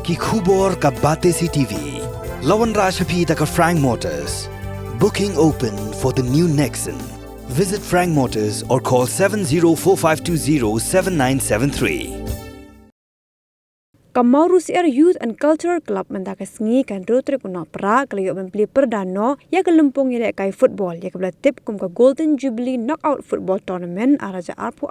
Ki khubor ka Bate CTV. Lawan Rashapi taka Frank Motors. Booking open for the new Nexon. Visit Frank Motors or call 7045207973. Mawrusyiar Youth and Cultural Club mendaka sengi kan rotri kuna pra kalau membeli perdana ya ke Lympung ya kai football ya ke bela tip kum ke Golden Jubilee knockout football tournament araja arpu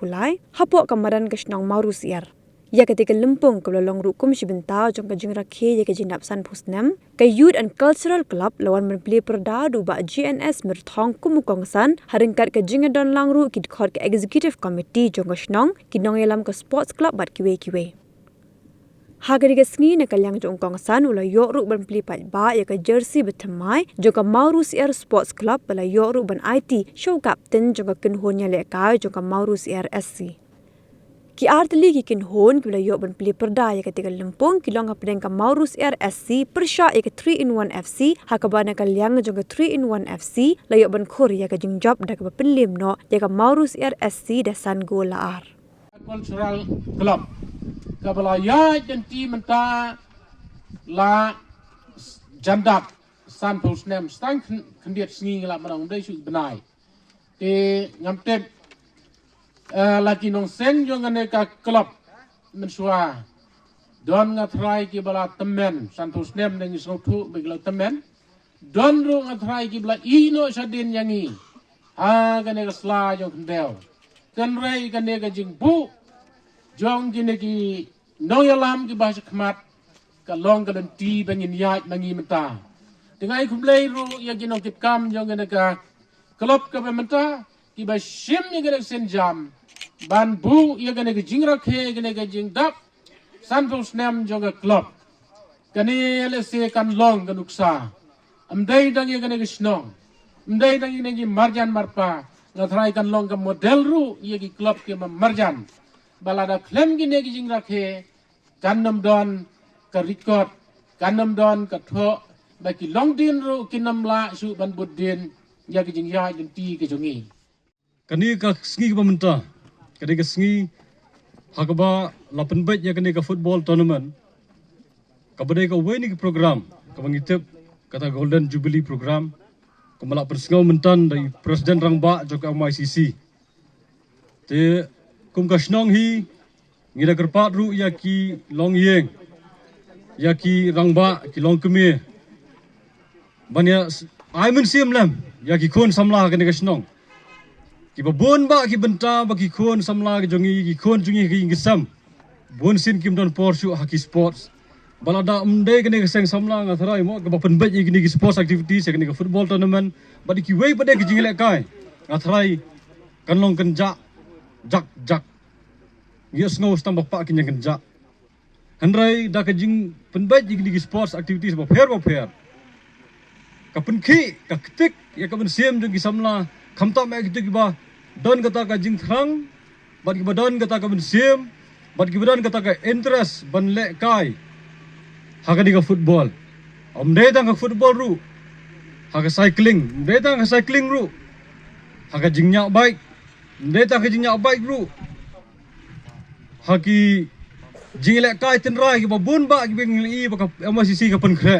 lai hapok kamaran ke senang Mawrusyiar ya ketika Lympung ke long rukum sibentau jong ke jingra ke ya ke jinap san pusnam ke Youth and Cultural Club lawan membeli perdadu ba GNS merthong kumukongsan haringkat ke jingadon langru ki khot ke executive committee jong ke senang kinong yalam ke sports club bat kiwe Hagari kesngi nak kalyang jong kongsan ula yoruk ban pelipat ba ya ke jersey betemai juga Mawrusyiar Sports Club bala yoruk ban IT show captain juga kinhon nya lekai juga Mawrusyiar SC. Ki artli ki kinhon bala yoruk ban peli perda ya ketika Lympung kilong apdeng ka Mawrusyiar SC persya ya ke 3-in-1 FC hakabana kalyang juga 3-in-1 FC layok ban khur ya ke jingjab dak ba Pynliem no ya ke Mawrusyiar SC dasan golar. Cultural Club Kabala ya janti menta la jandap san pusnem stang kendiat sengi la manong dai su benai te ngamtet lagi nong sen jong ane ka club mensua don ngatrai ki bala temen san pusnem nang isotu begla temen don ru ngatrai ki bala ino sadin yangi ha gane sla jong kendel kan rei gane ga jingbu jong gine ki nong yalam ki bahasa kemat ka long ka dan ti bangin yat mangi menta dengan ai kumlei ru ya ginong kip kam jong gane ka klub ka menta ki ba shim ya gane sen jam ban bu ya gane ka jingra khe gane ka jing dap san fu snem jong ka klub kani le se kan long ka nuksa amdai dang ya gane ka snong amdai dang ya gi marjan marpa ngatrai kan long ka model ru ya ki klub ki marjan balada klem gine gi jing rakhe kanam don ka record kanam don ka tho ba ki long din ru kinam la su ban buddin ya gi jing ya din ti ke jongi kani ka sngi ba menta kani ka sngi hakaba lapan bet ya kani ka football tournament ka badai ka winning program ka mangitip kata Golden Jubilee program ka malak persngau mentan dari presiden rangba joka MICC te kum ka snong hi ngira kerpat ru ya ki long yeng ya ki rangba ki long keme banya ai men sim lam ya ki khon samla ka ne ka snong ki babon ba ki benta ba ki khon samla ki jongi ki khon jungi ki ngisam bon sim kim don porshu haki sports balada umde ka ne ka seng samla nga tharai mo ka bapen bet ki ne ki sports activities ka ne ka football tournament ba di ki wei ba de ki jingle kai nga tharai kan long kan jak yes ngau stam bapa kinya kenja handrai da ka jing penbai jing di sports activities ba fair ka penki ka ketik ya ka bensiam jing samla khamta me ketik ba don kata ka jing thrang bad ki badan kata ka bensiam bad ki badan kata ka interest ban le kai ha ka di ka football dai da ka football ru ha ka cycling dai da ka cycling ru ha ka jing nya bike dai da ka jing nya bike ru haki jingle kai tenrai ki babun ba ki beng i ba MICC ka pen khre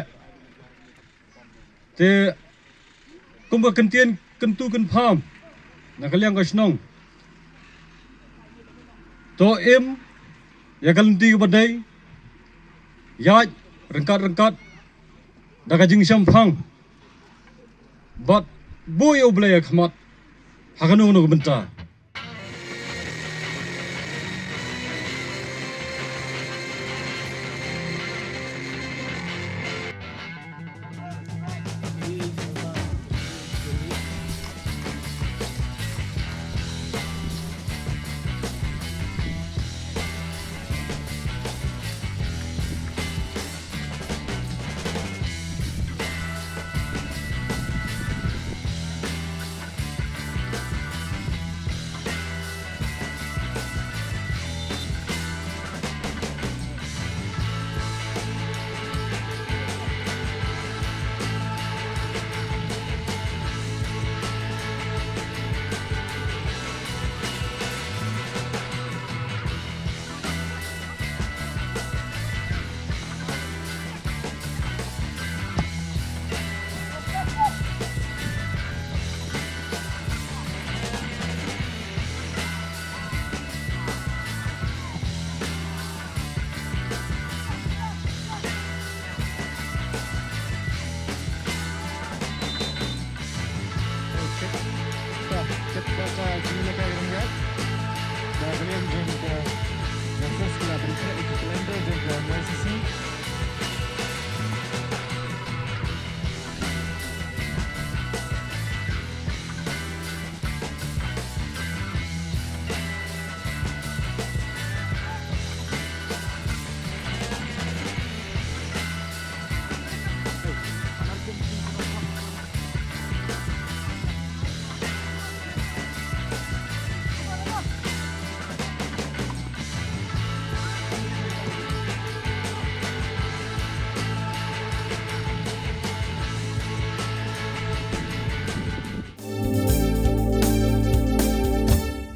te kum ba kentien kentu ken pham na kalyang ka snong to em ya kalenti ka badai ya rengkat da ka jing syam phang bat boy oblaya khmat hakanu no benta